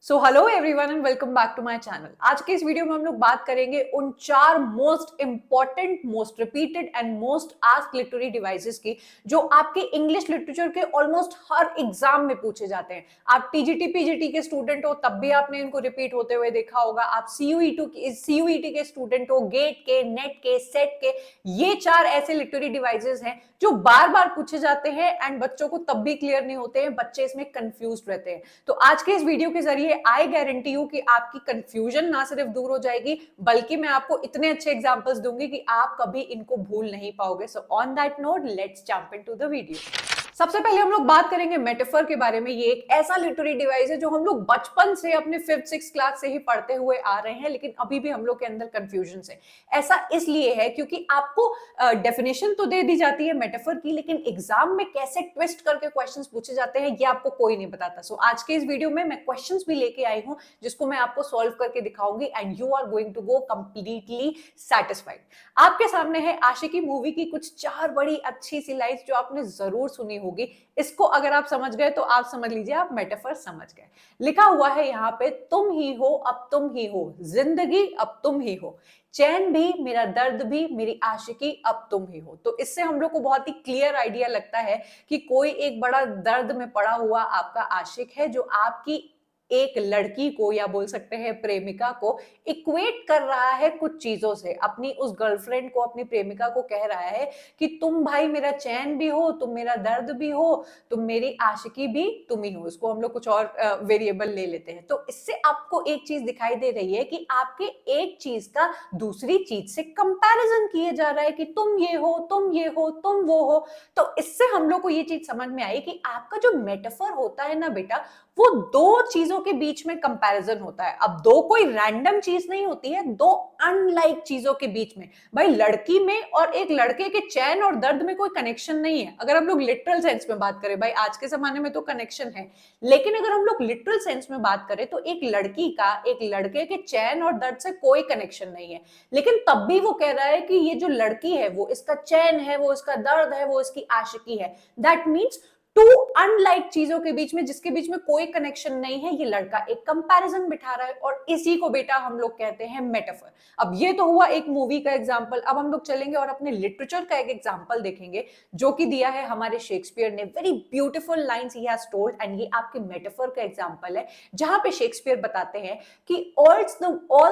So hello everyone and welcome back to my channel. आज के इस वीडियो में हम लोग बात करेंगे उन 4 most important, most repeated and most asked literary devices की जो आपके इंग्लिश लिटरेचर के ऑलमोस्ट हर एग्जाम में पूछे जाते हैं। आप टीजीटी पीजीटी के स्टूडेंट हो तब भी आपने इनको रिपीट होते हुए देखा होगा। आप सीयूईटी के स्टूडेंट हो, गेट के, नेट के, सेट के, ये 4 ऐसे लिटरेरी डिवाइसेस हैं जो बार बार पूछे जाते हैं एंड बच्चों को तब भी क्लियर नहीं होते हैं, बच्चे इसमें कंफ्यूज रहते हैं। तो आज के इस वीडियो के जरिए आई गारंटी यू कि आपकी कंफ्यूजन ना सिर्फ दूर हो जाएगी बल्कि मैं आपको इतने अच्छे एग्जांपल्स दूंगी कि आप कभी इनको भूल नहीं पाओगे। So on that note let's jump into the video. सबसे पहले हम लोग बात करेंगे मेटाफर के बारे में। ये एक ऐसा लिटरेरी डिवाइस है जो हम लोग बचपन से अपने 5th-6th क्लास से ही पढ़ते हुए आ रहे हैं, लेकिन अभी भी हम लोग के अंदर कंफ्यूजन है। ऐसा इसलिए है क्योंकि आपको डेफिनेशन तो दे दी जाती है मेटाफर की, लेकिन एग्जाम में कैसे ट्विस्ट करके क्वेश्चंस पूछे जाते हैं ये आपको कोई नहीं बताता। सो आज के इस वीडियो में मैं क्वेश्चंस भी लेके आई हूं जिसको मैं आपको सॉल्व करके दिखाऊंगी and you are going to go completely satisfied. आपके सामने है आशिकी मूवी की कुछ 4 बड़ी अच्छी सी लाइन्स जो आपने जरूर सुनी होगी। इसको अगर आप समझ गए तो आप समझ लीजिए आप मेटाफर समझ गए। लिखा हुआ है यहाँ पे, तुम ही हो अब तुम ही हो, जिंदगी अब तुम ही हो, चैन भी मेरा दर्द भी मेरी आशिकी अब तुम ही हो। तो इससे हम लोग को बहुत ही क्लियर आइडिया लगता है कि कोई एक बड़ा दर्द में पड़ा हुआ आपका आशिक है जो आपकी एक लड़की को या बोल सकते हैं प्रेमिका को इक्वेट कर रहा है कुछ चीजों से। अपनी उस गर्लफ्रेंड को, अपनी प्रेमिका को कह रहा है कि तुम भाई मेरा चैन भी हो, तुम मेरा दर्द भी हो, तुम मेरी आशिकी भी तुम ही हो। इसको हम लोग कुछ और वेरिएबल ले लेते हैं। तो इससे आपको एक चीज दिखाई दे रही है कि आपके एक चीज का दूसरी चीज से कंपैरिजन किया जा रहा है कि तुम ये हो, तुम ये हो, तुम वो हो। तो इससे हम लोग को ये चीज समझ में आई कि आपका जो मेटाफर होता है ना बेटा, वो दो चीजों के बीच में कंपैरिजन होता है। अब दो कोई रैंडम चीज नहीं होती है, दो अनलाइक चीजों के बीच में। भाई लड़की में और एक लड़के के चैन और दर्द में कोई कनेक्शन नहीं है। अगर हम लोग लिटरल सेंस में बात करें, भाई आज के जमाने में तो कनेक्शन है, लेकिन अगर हम लोग लिटरल सेंस में बात करें तो एक लड़की का एक लड़के के चैन और दर्द से कोई कनेक्शन नहीं है। लेकिन तब भी वो कह रहा है कि ये जो लड़की है वो इसका चैन है, वो इसका दर्द है, वो इसकी आशिकी है। दैट मीन्स टू अनलाइक चीजों के बीच में, जिसके बीच में कोई कनेक्शन नहीं है, ये लड़का एक कंपैरिजन बिठा रहा है और इसी को बेटा हम लोग कहते हैं मेटाफर। अब ये तो हुआ एक मूवी का एग्जांपल। अब हम लोग चलेंगे और अपने लिटरेचर का एक एग्जांपल देखेंगे जो कि दिया है हमारे शेक्सपियर ने। Very beautiful lines he has told and ये आपके मेटाफर का एग्जांपल है जहां पे शेक्सपियर बताते हैं कि all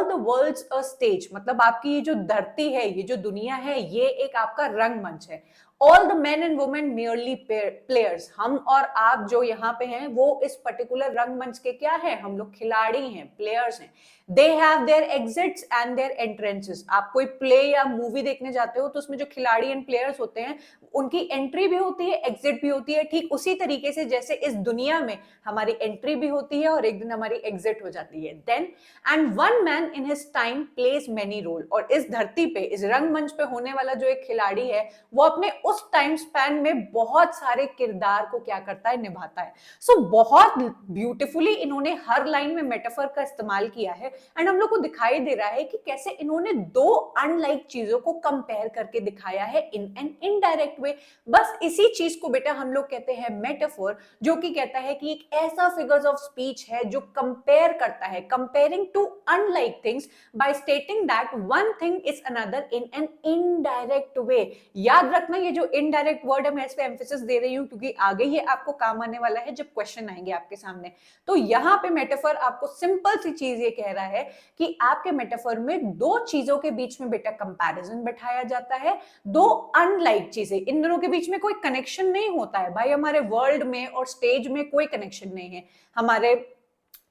the world's a stage, मतलब आपकी ये जो धरती है, ये जो दुनिया है, ये एक आपका रंगमंच है। All the man and women merely players, हम और आप जो यहाँ पे हैं वो इस पर्टिकुलर रंगमंच के क्या है, हम लोग खिलाड़ी हैं, प्लेयर्स हैं। They have their exits and their entrances. आप कोई प्ले या मूवी देखने जाते हो तो उसमें जो खिलाड़ी एंड प्लेयर्स होते हैं उनकी एंट्री भी होती है, एग्जिट भी होती है। ठीक उसी तरीके से जैसे इस दुनिया में हमारी एंट्री भी होती है और एक दिन हमारी एग्जिट हो जाती है। Then and one man in his time plays many role. और इस धरती पे, इस रंगमंच पे होने वाला जो एक खिलाड़ी है वो अपने उस टाइम स्पैन में बहुत सारे किरदार को क्या करता है, निभाता है। सो बहुत ब्यूटीफुली इन्होंने हर लाइन में मेटाफर का इस्तेमाल किया है एंड हम लोग को दिखाई दे रहा है कि कैसे इन्होंने दो अनलाइक चीजों को कंपेयर करके दिखाया है इन एन इनडायरेक्ट वे। बस इसी चीज को बेटा हम लोग कहते हैं मेटाफर, जो कि कहता है कि एक ऐसा फिगर्स ऑफ स्पीच है जो कंपेयर करता है, comparing two unlike things by stating that one thing is another in an indirect way. याद रखना ये जो इनडायरेक्ट वर्ड है मैं इस पे एम्फेसिस दे रही हूं क्योंकि आगे ये आपको काम आने वाला है जब क्वेश्चन आएंगे आपके सामने। तो यहाँ पे मेटाफर आपको सिंपल सी चीज ये कह रहा है कि आपके मेटाफर में दो चीजों के बीच में बेटा कंपैरिजन बैठाया जाता है। दो अनलाइक चीजें, इन दोनों के बीच में कोई कनेक्शन नहीं होता है। भाई हमारे वर्ल्ड में और स्टेज में कोई कनेक्शन नहीं है, हमारे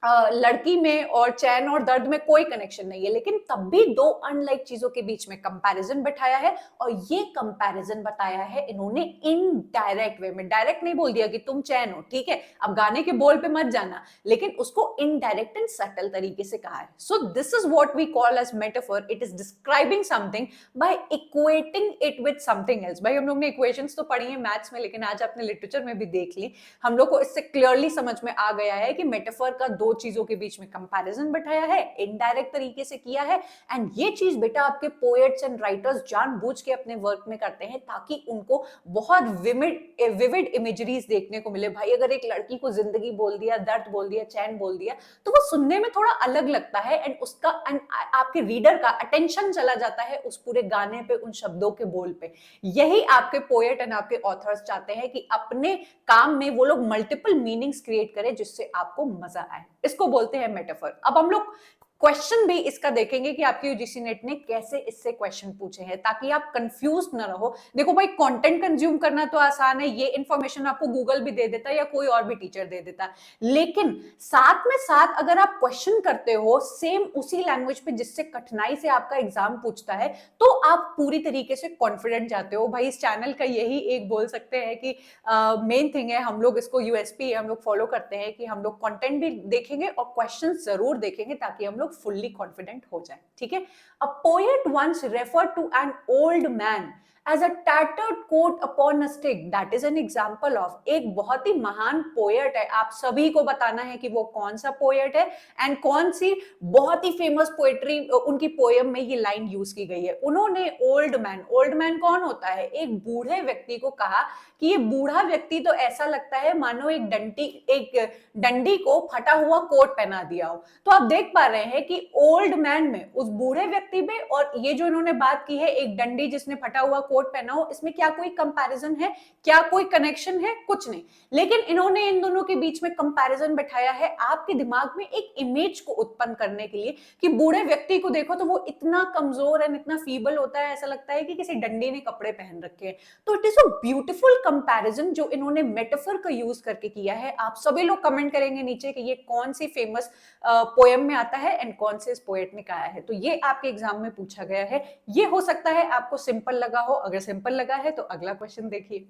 लड़की में और चैन और दर्द में कोई कनेक्शन नहीं है, लेकिन तब भी दो अनलाइक चीजों के बीच में कंपैरिजन बैठाया है। और ये कंपैरिजन बताया है इन्होंने इनडायरेक्ट वे में। डायरेक्ट नहीं बोल दिया कि तुम चैन हो, ठीक है, अब गाने के बोल पे मत जाना, लेकिन उसको इनडायरेक्ट एंड सटल तरीके से कहा है। So this is what we call as metaphor. It is describing something by equating it with something else. भाई हम लोग ने इक्वेशंस तो पढ़ी है मैथ्स में, लेकिन आज आपने लिटरेचर में भी देख ली। हम लोग को इससे क्लियरली समझ में आ गया है कि मेटाफर का दो दो चीजों के बीच में कंपैरिजन बैठाया है, इनडायरेक्ट तरीके से किया है। एंड ये चीज बेटा आपके पोएट्स एंड राइटर्स जानबूझ के अपने वर्क में करते हैं ताकि उनको बहुत विविड इमेजरीज देखने को मिले। भाई अगर एक लड़की को जिंदगी बोल दिया, दर्द बोल दिया, चैन बोल दिया, तो वो सुनने में थोड़ा अलग लगता है एंड आपके रीडर का अटेंशन चला जाता है उस पूरे गाने पे, उन शब्दों के बोल पे। यही आपके पोएट एंड आपके ऑथर्स चाहते हैं कि अपने काम में वो लोग मल्टीपल मीनिंग्स क्रिएट करें जिससे आपको मजा आए। इसको बोलते हैं मेटाफर। अब हम लोग क्वेश्चन भी इसका देखेंगे कि आपकी यूजीसी नेट ने कैसे इससे क्वेश्चन पूछे हैं ताकि आप कंफ्यूज न रहो। देखो भाई, कंटेंट कंज्यूम करना तो आसान है, ये इंफॉर्मेशन आपको गूगल भी दे देता है या कोई और भी टीचर दे देता है, लेकिन साथ में साथ अगर आप क्वेश्चन करते हो सेम उसी लैंग्वेज पे जिससे कठिनाई से आपका एग्जाम पूछता है, तो आप पूरी तरीके से कॉन्फिडेंट जाते हो। भाई इस चैनल का यही एक बोल सकते हैं कि मेन थिंग है, हम लोग इसको यूएसपी हम लोग फॉलो करते हैं कि हम लोग कंटेंट भी देखेंगे और क्वेश्चन जरूर देखेंगे ताकि हम लोग fully confident हो जाए। ठीक है। A poet once referred to an old man as a tattered coat upon a stick. That is an example of, एक बहुत ही महान पोएट है, आप सभी को बताना है कि वो कौन सा पोएट है एंड कौन सी बहुत ही फेमस पोएट्री उनकी पोएम में ये लाइन यूज की गई है। उन्होंने ओल्ड मैन कौन होता है, एक बूढ़े व्यक्ति को कहा कि ये बूढ़ा व्यक्ति तो ऐसा लगता है मानो एक डंडी को फटा हुआ कोट पहना दिया हो। तो आप देख पा रहे हैं कि ओल्ड मैन में, उस बूढ़े व्यक्ति में, और ये जो इन्होंने बात की है एक डंडी जिसने फटा हुआ कोट पहना हो, इसमें क्या कोई कंपैरिजन है, क्या कोई कनेक्शन है? कुछ नहीं। लेकिन इन्होंने इन दोनों के बीच में कंपैरिजन बैठाया है आपके दिमाग में एक इमेज को उत्पन्न करने के लिए कि बूढ़े व्यक्ति को देखो तो वो इतना कमजोर है, इतना फीबल होता है, ऐसा लगता है कि किसी डंडी ने कपड़े पहन रखे हैं। तो it is a beautiful comparison जो इन्होंने मेटाफर का यूज करके किया है। आप सभी लोग कमेंट करेंगे नीचे कि ये कौन सी फेमस पोएम में आता है एंड कौन से इस पोएट ने कहा है। तो ये आपके एग्जाम में पूछा गया है। ये हो सकता है आपको सिंपल लगा हो, अगर सिंपल लगा है तो अगला क्वेश्चन देखिए।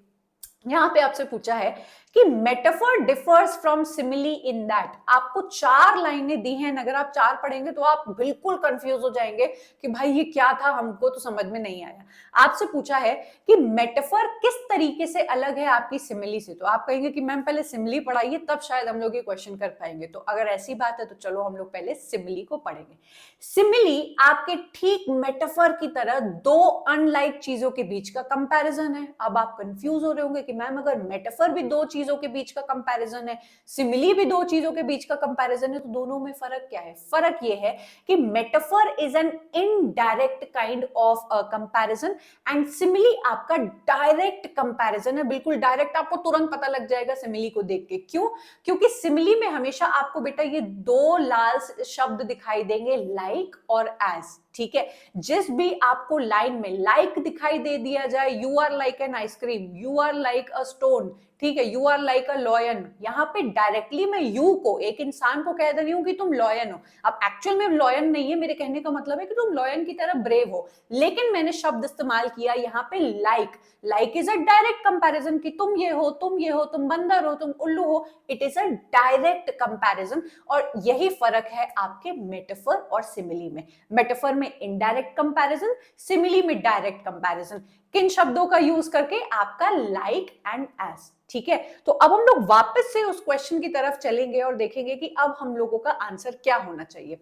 यहां पे आपसे पूछा है कि metaphor differs from simile in that. आपको 4 लाइनें दी हैं, अगर आप 4 पढ़ेंगे तो आप बिल्कुल कंफ्यूज हो जाएंगे कि भाई ये क्या था, हमको तो समझ में नहीं आया। आपसे पूछा है कि मेटाफर किस तरीके से अलग है आपकी सिमिली से। तो आप कहेंगे कि मैम पहले सिमिली पढ़ाइए तब शायद हम लोग ये क्वेश्चन कर पाएंगे। तो अगर ऐसी बात है तो चलो हम लोग पहले सिमिली को पढ़ेंगे। सिमिली आपके ठीक मेटाफर की तरह 2 अनलाइक चीजों के बीच का कंपैरिजन है। अब आप कंफ्यूज हो रहे होंगे कि मैम अगर मेटाफर भी 2 चीजों के बीच का कंपैरिजन है, सिमिली भी 2 चीजों के बीच का कंपैरिजन है, तो दोनों में फर्क क्या है? फर्क ये है कि metaphor is an indirect kind of comparison and simile आपका डायरेक्ट कंपैरिजन है। बिल्कुल डायरेक्ट, आपको तुरंत पता लग जाएगा सिमिली को देख के। क्यों? क्योंकि सिमिली में हमेशा आपको बेटा ये 2 लाल शब्द दिखाई देंगे, लाइक और एज। ठीक है। जिस भी आपको लाइन में लाइक दिखाई दे दिया जाए, you are like an ice cream, you are like a stone, ठीक है, you are like a lion, यहाँ पे डायरेक्टली मैं यू को, एक इंसान को कह रही हूं कि तुम लॉयन हो। अब एक्चुअल में लॉयन नहीं है, मेरे कहने का मतलब है कि तुम लॉयन की तरह ब्रेव हो, लेकिन मैंने शब्द इस्तेमाल किया यहाँ पे like. Like is a direct comparison कि तुम ये हो, तुम ये हो, तुम बंदर हो, तुम उल्लू हो। It is a direct comparison और यही फर्क है आपके मेटाफर और सिमिली में। मेटाफर में इनडायरेक्ट कंपैरिजन, सिमिली में डायरेक्ट कंपैरिजन। किन शब्दों का यूज करके? आपका लाइक एंड एज। ठीक है। तो अब हम लोग वापस से उस क्वेश्चन की तरफ चलेंगे और देखेंगे कि अब हम लोगों का आंसर क्या होना चाहिए।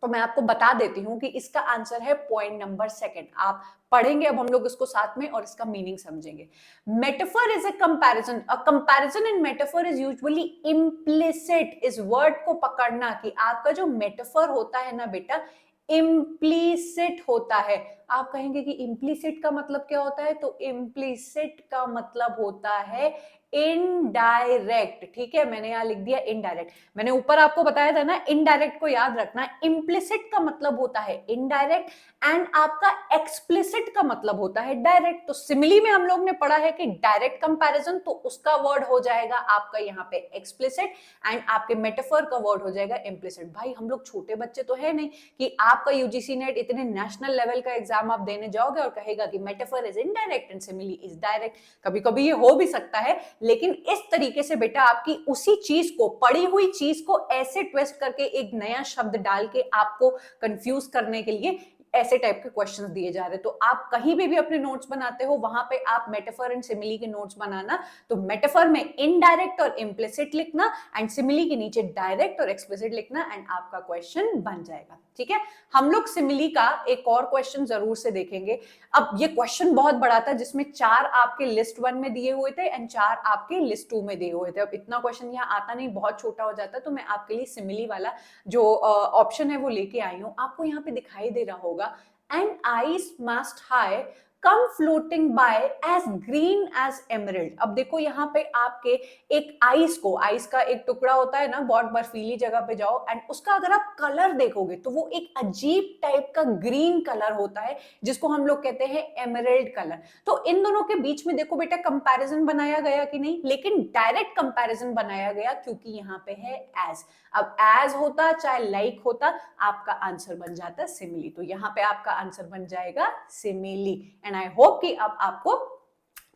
तो मैं आपको बता देती हूं कि इसका आंसर है पॉइंट नंबर 2। आप पढ़ेंगे अब हम लोग इसको साथ में और इसका मीनिंग समझेंगे। Metaphor is a comparison. A comparison in metaphor is usually implicit. इस वर्ड को पकड़ना कि आपका जो मेटाफर होता है ना बेटा, इम्प्लीसिट होता है। आप कहेंगे कि इम्प्लीसिट का मतलब क्या होता है? तो इम्प्लीसिट का मतलब होता है इनडायरेक्ट। ठीक है, मैंने यहां लिख दिया इनडायरेक्ट। मैंने ऊपर आपको बताया था ना, इनडायरेक्ट को याद रखना। इम्प्लिसिट का मतलब होता है इनडायरेक्ट एंड आपका एक्सप्लिसिट का मतलब होता है डायरेक्ट। तो सिमिली में हम लोग ने पढ़ा है कि डायरेक्ट कंपैरिजन, तो उसका वर्ड हो जाएगा आपका यहाँ पे एक्सप्लिसिट एंड आपके मेटाफर का वर्ड हो जाएगा इम्प्लिसिट। भाई हम लोग छोटे बच्चे तो है नहीं कि आपका यूजीसी नेट इतने नेशनल लेवल का एग्जाम आप देने जाओगे और कहेगा कि metaphor is indirect and simile is direct. कभी कभी ये हो भी सकता है, लेकिन इस तरीके से बेटा आपकी उसी चीज को, पढ़ी हुई चीज को ऐसे ट्विस्ट करके एक नया शब्द डाल के आपको कंफ्यूज करने के लिए ऐसे टाइप के क्वेश्चंस दिए जा रहे हैं। तो आप कहीं भी अपने नोट्स बनाते हो वहां पे आप मेटाफर एंड सिमिली के नोट्स बनाना। तो मेटाफर में इनडायरेक्ट और इम्प्लिसिट लिखना एंड सिमिली के नीचे डायरेक्ट और एक्सप्लिसिट लिखना एंड आपका क्वेश्चन बन जाएगा। ठीक है, हम लोग सिमिली का एक और क्वेश्चन जरूर से देखेंगे। अब ये क्वेश्चन बहुत बड़ा था जिसमें 4 आपके लिस्ट 1 में दिए हुए थे एंड 4 आपके लिस्ट 2 में दिए हुए थे। अब इतना क्वेश्चन यहाँ आता नहीं, बहुत छोटा हो जाता, तो मैं आपके लिए सिमिली वाला जो ऑप्शन है वो लेके आई हूँ। आपको यहाँ पे दिखाई दे रहा होगा, an ice mast high came floating by as green as emerald. अब देखो यहाँ पे आपके एक आइस को, आइस का एक टुकड़ा होता है ना, बहुत बर्फीली जगह पे जाओ एंड उसका अगर आप कलर देखोगे तो वो एक अजीब टाइप का ग्रीन कलर होता है जिसको हम लोग कहते हैं एमरल्ड कलर। तो इन दोनों के बीच में देखो बेटा कंपैरिजन बनाया गया कि नहीं, लेकिन डायरेक्ट कंपैरिजन बनाया गया क्योंकि यहाँ पे है एज। अब एज होता चाहे लाइक होता, आपका आंसर बन जाता सिमिली। तो यहाँ पे आपका आंसर बन जाएगा सिमिली। एंड आई होप कि अब आपको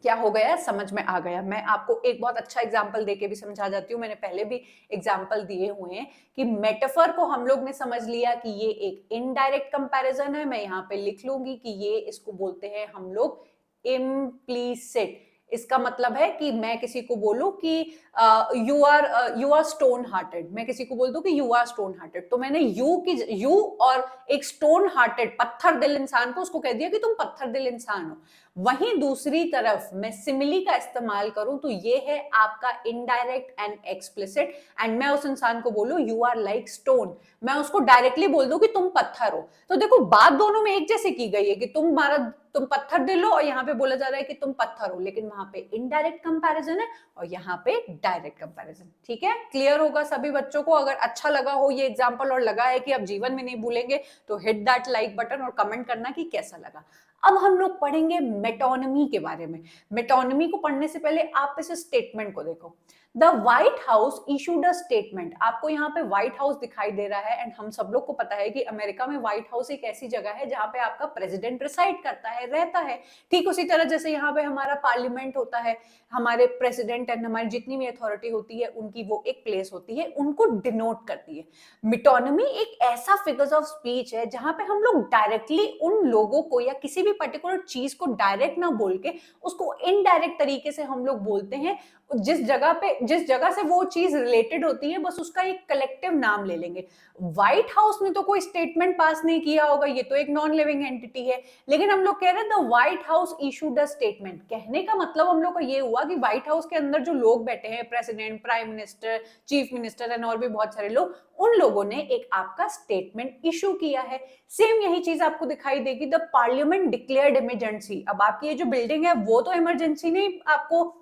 क्या हो गया, समझ में आ गया। मैं आपको एक बहुत अच्छा एग्जांपल देके भी समझा जाती हूँ, मैंने पहले भी एग्जांपल दिए हुए हैं कि मेटाफर को हम लोग ने समझ लिया कि ये एक इनडायरेक्ट कंपैरिजन है। मैं यहाँ पे लिख लूंगी कि ये इसको बोलते हैं हम लोग इम्प्लीसिट। इसका मतलब है कि मैं किसी को बोलूं कि यू आर स्टोन हार्टेड, मैं किसी को बोल दूं कि यू आर स्टोन हार्टेड, तो मैंने यू और एक स्टोन हार्टेड पत्थर दिल इंसान को उसको कह दिया कि तुम पत्थर दिल इंसान हो। वहीं दूसरी तरफ मैं सिमिली का इस्तेमाल करूं तो ये है आपका इनडायरेक्ट एंड एक्सप्लिसिट, एंड मैं उस इंसान को बोलूं यू आर लाइक स्टोन, मैं उसको डायरेक्टली बोल दूं कि तुम पत्थर हो। तो देखो बात दोनों में एक जैसे की गई है कि तुम पत्थर दिल हो, और यहाँ पे बोला जा रहा है कि तुम पत्थर हो, लेकिन वहां पे इनडायरेक्ट कंपैरिजन है और यहाँ पे डायरेक्ट कंपैरिजन। ठीक है, क्लियर होगा सभी बच्चों को। अगर अच्छा लगा हो ये एग्जांपल और लगा है कि आप जीवन में नहीं भूलेंगे तो हिट दैट लाइक बटन और कमेंट करना कि कैसा लगा। अब हम लोग पढ़ेंगे मेटोनिमी के बारे में। मेटोनिमी को पढ़ने से पहले आप इस स्टेटमेंट को देखो। The white house issued a statement. आपको यहाँ पे व्हाइट हाउस दिखाई दे रहा है एंड हम सब लोग को पता है कि अमेरिका में व्हाइट हाउस एक ऐसी जगह है जहां पे आपका प्रेसिडेंट रिसाइड करता है, रहता है। ठीक उसी तरह जैसे यहाँ पे हमारा पार्लियामेंट होता है, हमारे प्रेसिडेंट एंड हमारी जितनी भी अथॉरिटी होती है उनकी वो एक प्लेस होती है, उनको डिनोट करती है। मेटोनिमी एक ऐसा फिगर्स ऑफ स्पीच है जहां पे हम लोग डायरेक्टली उन लोगों को या किसी भी पर्टिकुलर चीज को डायरेक्ट ना बोल के उसको इनडायरेक्ट तरीके से हम लोग बोलते हैं। जिस जगह से वो चीज रिलेटेड होती है बस उसका एक कलेक्टिव नाम ले लेंगे। व्हाइट हाउस ने तो कोई स्टेटमेंट पास नहीं किया होगा, ये तो एक नॉन लिविंग एंटिटी है, लेकिन हम लोग कह रहे हैं the white house issued a statement. कहने का मतलब हम लोग का ये हुआ कि व्हाइट हाउस के अंदर जो लोग बैठे हैं, president, prime minister, chief minister and और भी बहुत सारे लोग, उन लोगों ने एक आपका स्टेटमेंट इशू किया है। सेम यही चीज आपको दिखाई देगी, द पार्लियामेंट डिक्लेयर्ड इमरजेंसी। अब आपकी ये जो बिल्डिंग है वो तो इमरजेंसी नहीं आपको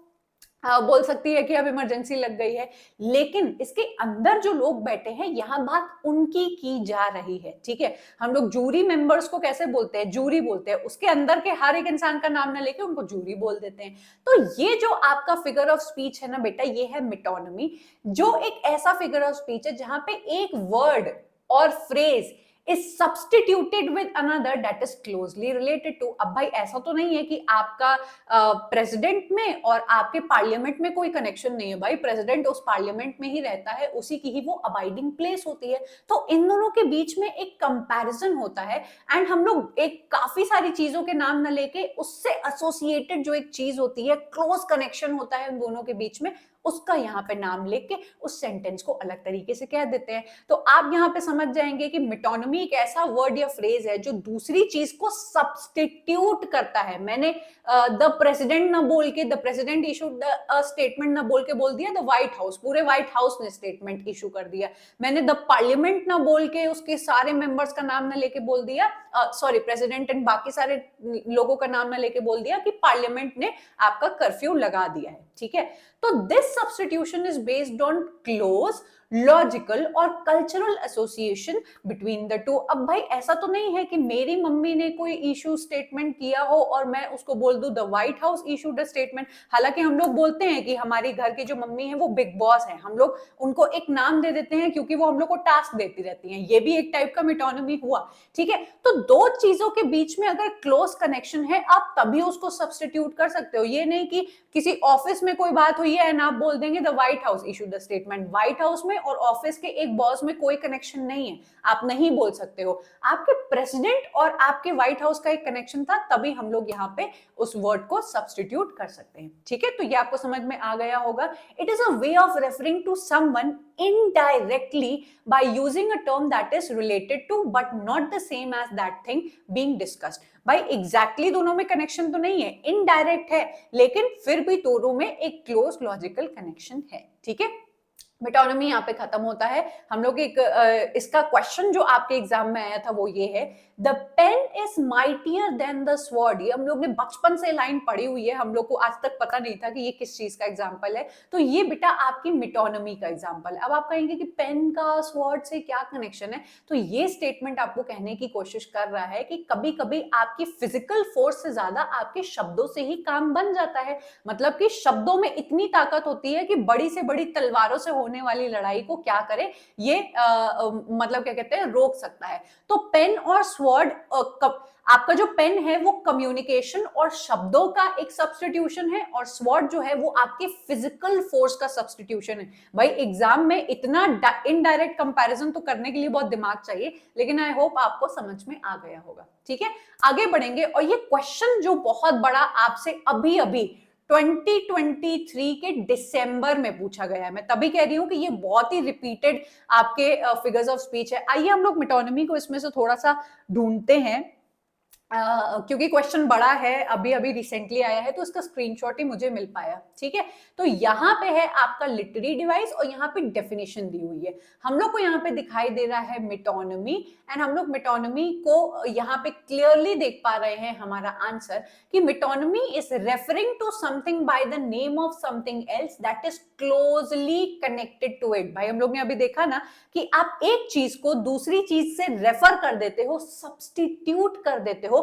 बोल सकती है कि अब इमरजेंसी लग गई है, लेकिन इसके अंदर जो लोग बैठे हैं यहां बात उनकी की जा रही है। ठीक है, हम लोग जूरी मेंबर्स को कैसे बोलते हैं, जूरी बोलते हैं, उसके अंदर के हर एक इंसान का नाम ना लेके उनको जूरी बोल देते हैं। तो ये जो आपका फिगर ऑफ स्पीच है ना बेटा, ये है मेटोनिमी, जो एक ऐसा फिगर ऑफ स्पीच है जहां पे एक वर्ड और phrase is substituted with another that is closely related to। अब भाई ऐसा तो नहीं है कि आपका प्रेसिडेंट में और आपके पार्लियामेंट में कोई कनेक्शन नहीं है। भाई प्रेसिडेंट उस पार्लियामेंट में ही रहता है, उसी की ही वो अबाइडिंग प्लेस होती है। तो इन दोनों के बीच में एक कंपैरिजन होता है एंड हम लोग एक काफी सारी चीजों के नाम ना लेके उससे एसोसिएटेड जो एक चीज होती है, क्लोज कनेक्शन होता है उन दोनों के बीच में, उसका यहाँ पे नाम लेके उस सेंटेंस को अलग तरीके से कह देते हैं। तो आप यहाँ पे समझ जाएंगे कि मेटोनिमी एक ऐसा वर्ड या फ्रेज है जो दूसरी चीज को सब्स्टिट्यूट करता है। मैंने द प्रेसिडेंट ना बोल के the president issued a statement ना बोल के बोल दिया द व्हाइट हाउस, पूरे व्हाइट हाउस ने स्टेटमेंट इशू कर दिया। मैंने द पार्लियामेंट ना बोल के उसके सारे मेंबर्स का नाम ना लेके बोल दिया, सॉरी प्रेसिडेंट एंड बाकी सारे लोगों का नाम ना लेके बोल दिया कि पार्लियामेंट ने आपका कर्फ्यू लगा दिया है। ठीक है, तो this substitution is based on close logical और cultural association between the two. अब भाई ऐसा तो नहीं है कि मेरी मम्मी ने कोई इशू स्टेटमेंट किया हो और मैं उसको बोल दूं the white house issued a statement. हालांकि हम लोग बोलते हैं कि हमारी घर की जो मम्मी है वो बिग बॉस है, हम लोग उनको एक नाम दे देते हैं क्योंकि वो हम लोग को टास्क देती रहती हैं। ये भी एक टाइप का मेटोनिमी हुआ। ठीक है, तो दो चीजों के बीच में अगर क्लोज कनेक्शन है आप तभी उसको सब्स्टिट्यूट कर सकते हो। ये नहीं कि किसी ऑफिस में कोई बात हुई है एंड आप बोल देंगे the white house issued the statement. White house में में और ऑफिस के एक बॉस में कोई कनेक्शन नहीं है, आप नहीं बोल सकते हो। आपके प्रेसिडेंट और आपके व्हाइट हाउस का एक कनेक्शन था, तभी हम लोग यहाँ पे उस वर्ड को सब्स्टिट्यूट कर सकते हैं। ठीक है, तो ये आपको समझ में आ गया होगा। It is a way of referring to someone indirectly by using a term that is related to but not the same as that thing being discussed। भाई exactly दोनों में कनेक्शन तो नहीं है, इनडायरेक्ट है, लेकिन फिर भी दोनों में एक क्लोज लॉजिकल कनेक्शन है। ठीक है, मेटोनिमी यहाँ पे खत्म होता है। हम लोग एक इसका क्वेश्चन जो आपके एग्जाम में आया था वो ये है, the pen is mightier than the sword. ये हम लोग ने बचपन से लाइन पढ़ी हुई है, हम लोग को आज तक पता नहीं था कि ये किस चीज का एग्जाम्पल है। तो ये बेटा आपकी मेटोनिमी का एग्जाम्पल है। अब आप कहेंगे कि पेन का स्वॉर्ड से क्या कनेक्शन है, तो ये स्टेटमेंट आपको कहने की कोशिश कर रहा है कि कभी कभी आपकी फिजिकल फोर्स से ज्यादा आपके शब्दों से ही काम बन जाता है। मतलब कि शब्दों में इतनी ताकत होती है कि बड़ी से बड़ी तलवारों से होने वाली लड़ाई को क्या करे, ये मतलब क्या कहते हैं, रोक सकता है। तो पेन और स्वॉर्ड, आपका जो पेन है वो कम्युनिकेशन और शब्दों का एक सब्स्टिट्यूशन है, और स्वॉर्ड जो है वो आपके फिजिकल फोर्स का सब्स्टिट्यूशन है। भाई एग्जाम में इतना इनडायरेक्ट कंपैरिजन तो करने के लिए बहुत दिमाग चाहिए, लेकिन आई होप आपको समझ में आ गया होगा। ठीक है, आगे बढ़ेंगे। और ये क्वेश्चन जो बहुत बड़ा आपसे अभी अभी 2023 के दिसंबर में पूछा गया है, मैं तभी कह रही हूं कि ये बहुत ही रिपीटेड आपके फिगर्स ऑफ स्पीच है। आइए हम लोग मेटोनिमी को इसमें से थोड़ा सा ढूंढते हैं, क्योंकि क्वेश्चन बड़ा है, अभी अभी रिसेंटली आया है, तो इसका स्क्रीनशॉट ही मुझे मिल पाया। ठीक है, तो यहाँ पे है आपका लिटरेरी डिवाइस और यहाँ पे डेफिनेशन दी हुई है। हम लोग को यहाँ पे दिखाई दे रहा है मेटोनिमी, एंड हम लोग मेटोनिमी को यहाँ पे क्लियरली देख पा रहे हैं हमारा आंसर कि metonymy is referring to something by the name of something else that is closely connected to it. भाई हम लोग ने अभी देखा ना कि आप एक चीज को दूसरी चीज से रेफर कर देते हो, सब्स्टिट्यूट कर देते हो,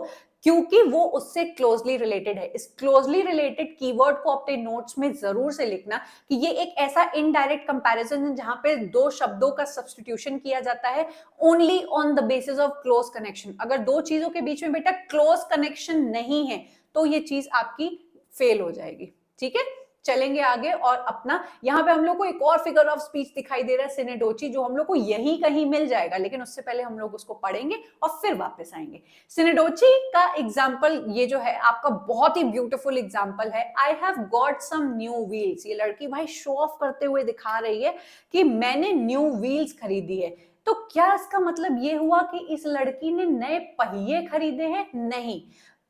क्योंकि वो उससे क्लोजली रिलेटेड है। इस क्लोजली रिलेटेड कीवर्ड को अपने नोट्स में जरूर से लिखना कि ये एक ऐसा इनडायरेक्ट कंपैरिजन है जहां पे दो शब्दों का सब्स्टिट्यूशन किया जाता है only on the basis of close connection. अगर दो चीजों के बीच में बेटा क्लोज कनेक्शन नहीं है तो ये चीज आपकी फेल हो जाएगी। ठीक है, चलेंगे आगे। और अपना यहाँ पे हम लोग को एक और फिगर ऑफ स्पीच दिखाई दे रहा है, सिनेडोची, जो हम लोग को यही कहीं मिल जाएगा, लेकिन उससे पहले हम लोग उसको पढ़ेंगे और फिर वापस आएंगे। सिनेडोची का एग्जाम्पल ये जो है आपका बहुत ही ब्यूटीफुल एग्जाम्पल है। I have got some new wheels. ये लड़की भाई शो ऑफ करते हुए दिखा रही है कि मैंने न्यू व्हील्स खरीदी है। तो क्या इसका मतलब ये हुआ कि इस लड़की ने नए पहिए खरीदे हैं? नहीं,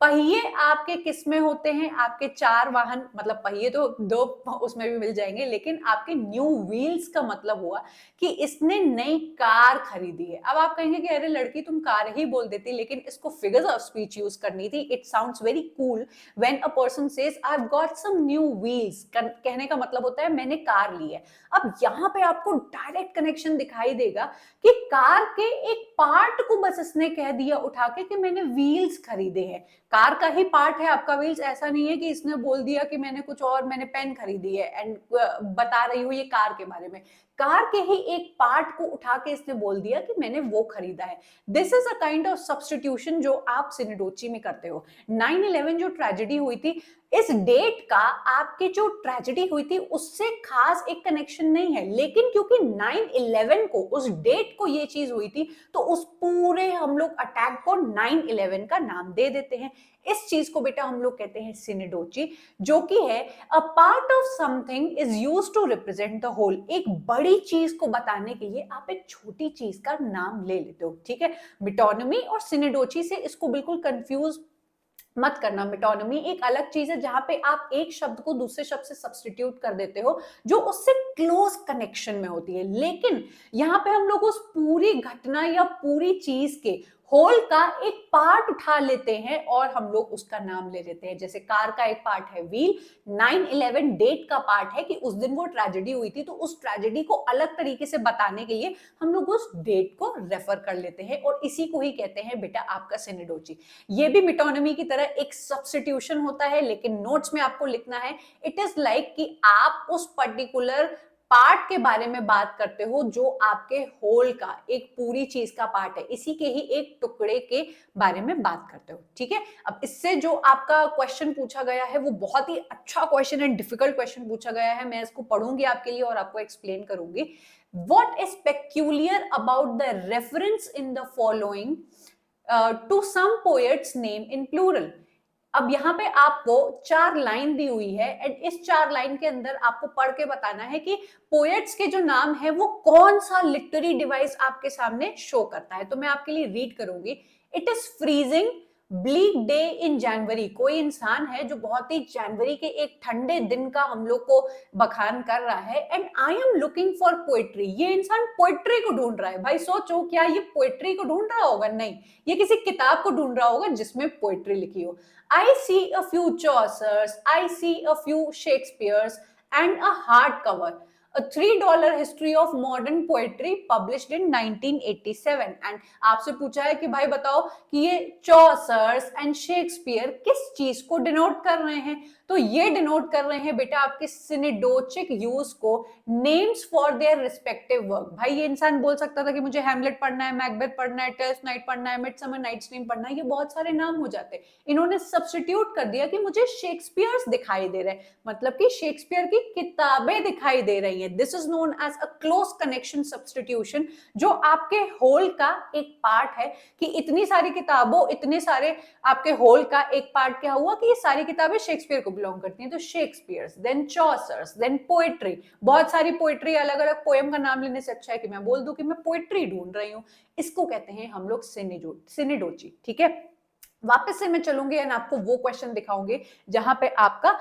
पहिए आपके किस में होते हैं, आपके चार वाहन, मतलब पहिए तो दो उसमें भी मिल जाएंगे, लेकिन आपके न्यू व्हील्स का मतलब हुआ कि इसने नई कार खरीदी है। अब आप कहेंगे कि अरे लड़की तुम कार ही बोल देती, लेकिन इसको फिगर्स ऑफ स्पीच यूज करनी थी। It sounds very cool when a person says I have got some new wheels. कहने का मतलब होता है मैंने कार ली है। अब यहाँ पे आपको डायरेक्ट कनेक्शन दिखाई देगा कि कार के एक पार्ट को बस इसने कह दिया उठा के कि मैंने व्हील्स खरीदे हैं। कार का ही पार्ट है आपका व्हील्स, ऐसा नहीं है कि इसने बोल दिया कि मैंने कुछ और, मैंने पेन खरीदी है एंड बता रही हूँ ये कार के बारे में। कार के ही एक पार्ट को उठा के इसने बोल दिया कि मैंने वो खरीदा है। This is a kind of substitution जो आप सिनेडोची में करते हो। 9/11 जो ट्रेजेडी हुई थी, इस डेट का आपकी जो ट्रेजेडी हुई थी उससे खास एक कनेक्शन नहीं है, लेकिन क्योंकि 9/11 को, उस डेट को ये चीज हुई थी, तो उस पूरे हम लोग अटैक को 9/11 का नाम दे देते हैं। इस चीज को बेटा हम लोग कहते हैं सिनेडोची, जो कि है a part of something is used to represent the whole. एक बड़ी चीज को बताने के लिए आप एक छोटी चीज का नाम ले लेते हो। ठीक है, मेटोनिमी और सिनेडोची से इसको बिल्कुल कंफ्यूज मत करना। मेटोनिमी एक अलग चीज है जहां पे आप एक शब्द को दूसरे शब्द से सब्स्टिट्यूट कर देते हो जो उससे क्लोज कनेक्शन में होती है, लेकिन यहां पे हम लोग उस पूरी घटना या पूरी चीज के होल का एक पार्ट उठा लेते हैं और हम लोग उसका नाम ले लेते हैं। जैसे कार का एक पार्ट है व्हील, 9/11 डेट का पार्ट है कि उस दिन वो ट्रेजेडी हुई थी, तो उस ट्रेजेडी को अलग तरीके से बताने के लिए हम लोग उस डेट को रेफर कर लेते हैं, और इसी को ही कहते हैं बेटा आपका सिनेडोची। ये भी मेटोनिमी की तरह एक सब्स्टिट्यूशन होता है, लेकिन नोट्स में आपको लिखना है इट इज लाइक कि आप उस पर्टिकुलर पार्ट के बारे में बात करते हो जो आपके होल का, एक पूरी चीज का पार्ट है, इसी के ही एक टुकड़े के बारे में बात करते हो। ठीक है, अब इससे जो आपका क्वेश्चन पूछा गया है वो बहुत ही अच्छा क्वेश्चन है, डिफिकल्ट क्वेश्चन पूछा गया है। मैं इसको पढ़ूंगी आपके लिए और आपको एक्सप्लेन करूंगी। What is peculiar about the reference in the following to some poets name in plural? अब यहाँ पे आपको 4 लाइन दी हुई है एंड इस 4 लाइन के अंदर आपको पढ़ के बताना है कि पोएट्स के जो नाम है वो कौन सा लिटरेरी डिवाइस आपके सामने शो करता है। तो मैं आपके लिए रीड करूंगी। It is freezing bleak day in January. कोई इंसान है जो बहुत ही जनवरी के एक ठंडे दिन का हम लोग को बखान कर रहा है and I am looking for poetry. ये इंसान पोएट्री को ढूंढ रहा है। भाई सोचो, क्या ये पोएट्री को ढूंढ रहा होगा? नहीं, ये किसी किताब को ढूंढ रहा होगा जिसमें पोएट्री लिखी हो। I see a few Chaucers, I see a few Shakespeare's and a hardcover. A $3 history of modern poetry published in 1987. And आपसे पूछा है कि भाई बताओ कि ये चॉसर्स एंड शेक्सपियर किस चीज को डिनोट कर रहे हैं? तो ये डिनोट कर रहे हैं बेटा आपके सिनेडोचिक यूज को, names for their respective work. भाई ये इंसान बोल सकता था कि मुझे हैमलेट पढ़ना है, मैकबेथ पढ़ना है, ट्वेल्थ नाइट पढ़ना है, मिडसमर नाइट्स ड्रीम पढ़ना है, ये बहुत सारे नाम हो जाते। इन्होंने सब्स्टिट्यूट कर दिया कि मुझे शेक्सपियर्स दिखाई दे रहे हैं, मतलब कि शेक्सपियर की किताबें दिखाई दे रही हैं। This is known as a close connection substitution, जो आपके होल का एक पार्ट है कि इतनी सारी किताबों, इतने सारे आपके होल का एक पार्ट क्या हुआ कि ये सारी किताबें शेक्सपियर को बिलोंग करती हैं। तो शेक्सपियर्स, देन चॉसर्स, देन पोएट्री। बहुत सारी पोएट्री, अलग अलग पोएम का नाम लेने से अच्छा है कि मैं बोल दूं कि मैं पोएट्री ढूंढ रही हूं। इसको कहते हैं हम लोग सिनेडोची। ठीक है, वापस से मैं चलूंगी एंड आपको वो क्वेश्चन दिखाऊंगी जहां पे आपका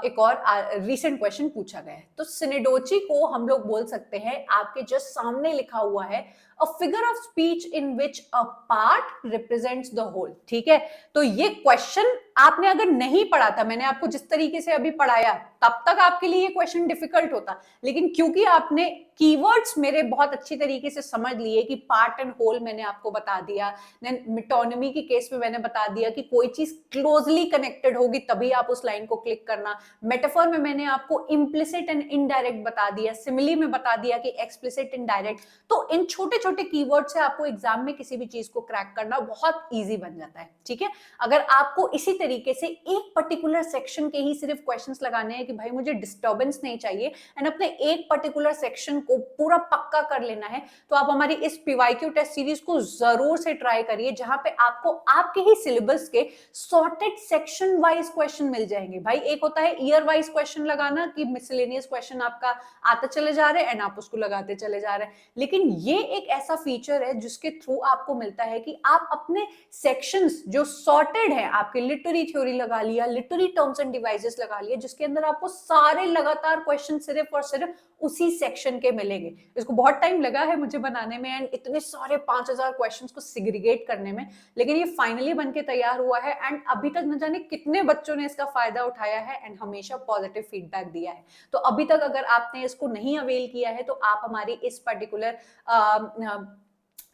एक और रीसेंट क्वेश्चन पूछा गया है। तो सिनेडोची को हम लोग बोल सकते हैं, आपके जस्ट सामने लिखा हुआ है, a figure of speech in which a part represents the whole. ठीक है, तो ये क्वेश्चन आपने अगर नहीं पढ़ा था, मैंने आपको जिस तरीके से अभी पढ़ाया, तब तक आपके लिए ये क्वेश्चन डिफिकल्ट होता, लेकिन क्योंकि आपने कीवर्ड्स मेरे बहुत अच्छी तरीके से समझ लिए कि पार्ट एंड होल मैंने आपको बता दिया, देन मेटोनिमी के केस में मैंने बता दिया कि कोई चीज क्लोजली कनेक्टेड होगी तभी आप उस लाइन को क्लिक करना, मेटाफर में मैंने आपको इम्प्लिसिट एंड इनडायरेक्ट बता दिया, सिमिली में बता दिया कि एक्सप्लिसिट इनडायरेक्ट। तो इन छोटे छोटे कीवर्ड से आपको एग्जाम में किसी भी चीज को क्रैक करना बहुत ईजी बन जाता है। ठीक है, अगर आपको इसी तरीके से एक पर्टिकुलर सेक्शन के ही सिर्फ क्वेश्चंस लगाने हैं कि भाई मुझे डिस्टर्बेंस नहीं चाहिए एंड अपने एक पर्टिकुलर सेक्शन को पूरा पक्का कर लेना है, तो आप हमारी इस पीवाईक्यू टेस्ट सीरीज को जरूर से ट्राई करिए, जहां पे आपको आपके ही सिलेबस के सॉर्टेड सेक्शन वाइज क्वेश्चन मिल जाएंगे। भाई एक होता है ईयर वाइज क्वेश्चन लगाना कि मिसलेनियस क्वेश्चन आपका आते चले जा रहे हैं एंड आप उसको लगाते चले जा रहे हैं, लेकिन ये एक ऐसा फीचर है जिसके थ्रू आपको मिलता है कि आप अपने सेक्शंस जो सॉर्टेड है, आपके लिटरेरी थ्योरी लगा लिया, लिटरेरी टर्म्स एंड डिवाइसेस लगा लिया, जिसके अंदर आपको सारे लगातार क्वेश्चन सिर्फ और सिर्फ उसी सेक्शन के मिलेंगे। इसको बहुत टाइम लगा है मुझे बनाने में एंड इतने सारे 5000 क्वेश्चंस को सिग्रीगेट करने में, लेकिन ये फाइनली बनके तैयार हुआ है एंड अभी तक न जाने कितने बच्चों ने इसका फायदा उठाया है एंड हमेशा पॉजिटिव फीडबैक दिया है। तो अभी तक अगर आपने इसको नहीं अवेल किया है तो आप हमारी इस पर्टिकुलर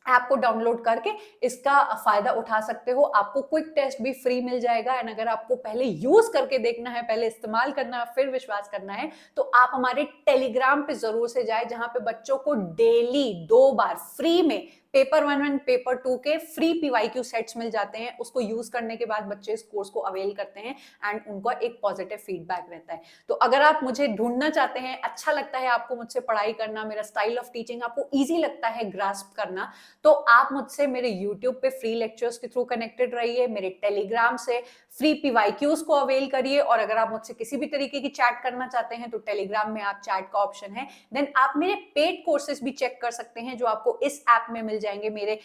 ऐप को डाउनलोड करके इसका फायदा उठा सकते हो। आपको क्विक टेस्ट भी फ्री मिल जाएगा एंड अगर आपको पहले यूज करके देखना है, पहले इस्तेमाल करना है, फिर विश्वास करना है, तो आप हमारे टेलीग्राम पे जरूर से जाए, जहां पे बच्चों को डेली 2 बार फ्री में पेपर 1 एंड पेपर 2 के फ्री पीवाईक्यू सेट्स मिल जाते हैं। उसको यूज करने के बाद बच्चे इस कोर्स को अवेल करते हैं एंड उनका एक पॉजिटिव फीडबैक रहता है। तो अगर आप मुझे ढूंढना चाहते हैं, अच्छा लगता है आपको मुझसे पढ़ाई करना, मेरा स्टाइल ऑफ टीचिंग आपको इजी लगता है ग्रास्प करना, तो आप मुझसे मेरे यूट्यूब पे फ्री लेक्चर्स के थ्रू कनेक्टेड रहिए, मेरे टेलीग्राम से फ्री पीवाईक्यूज को अवेल करिए, और अगर आप मुझसे किसी भी तरीके की चैट करना चाहते हैं तो टेलीग्राम में आप चैट का ऑप्शन है। देन आप मेरे पेड कोर्सेज भी चेक कर सकते हैं जो आपको इस ऐप में मिल जाएंगे। मेरे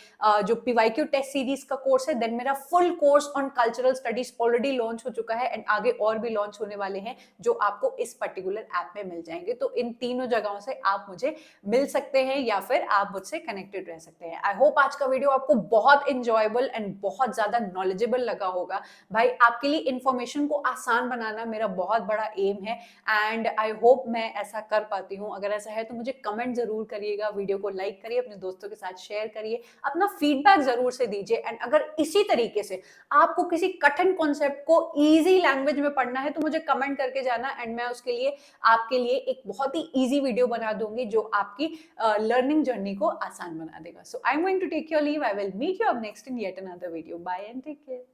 जो पीवाईक्यू टेस्ट सीरीज का कोर्स है, देन मेरा full course on cultural studies already launch हो चुका है एंड आगे और भी लॉन्च होने वाले हैं जो आपको इस पर्टिकुलर ऐप में मिल जाएंगे। तो इन तीनों जगहों से आप मुझे मिल सकते हैं या फिर आप मुझसे कनेक्टेड रह सकते हैं। आई होप आज का वीडियो आपको बहुत इंजॉयबल एंड बहुत ज्यादा नॉलेजेबल लगा होगा। भाई आपके लिए इंफॉर्मेशन को आसान बनाना मेरा बहुत बड़ा एम है एंड आई होप मैं ऐसा कर पाती हूँ। अगर ऐसा है तो मुझे कमेंट जरूर करिएगा, वीडियो को लाइक करिए, अपने दोस्तों के साथ शेयर करिए, अपना फीडबैक जरूर से दीजिए। एंड अगर इसी तरीके से आपको किसी कठिन कॉन्सेप्ट को इजी लैंग्वेज में पढ़ना है तो मुझे कमेंट करके जाना एंड मैं उसके लिए आपके लिए एक बहुत ही इजी वीडियो बना दूंगी जो आपकी लर्निंग जर्नी को आसान बना देगा। So I am going to take your leave. I will meet you up next in yet another video. Bye and take care.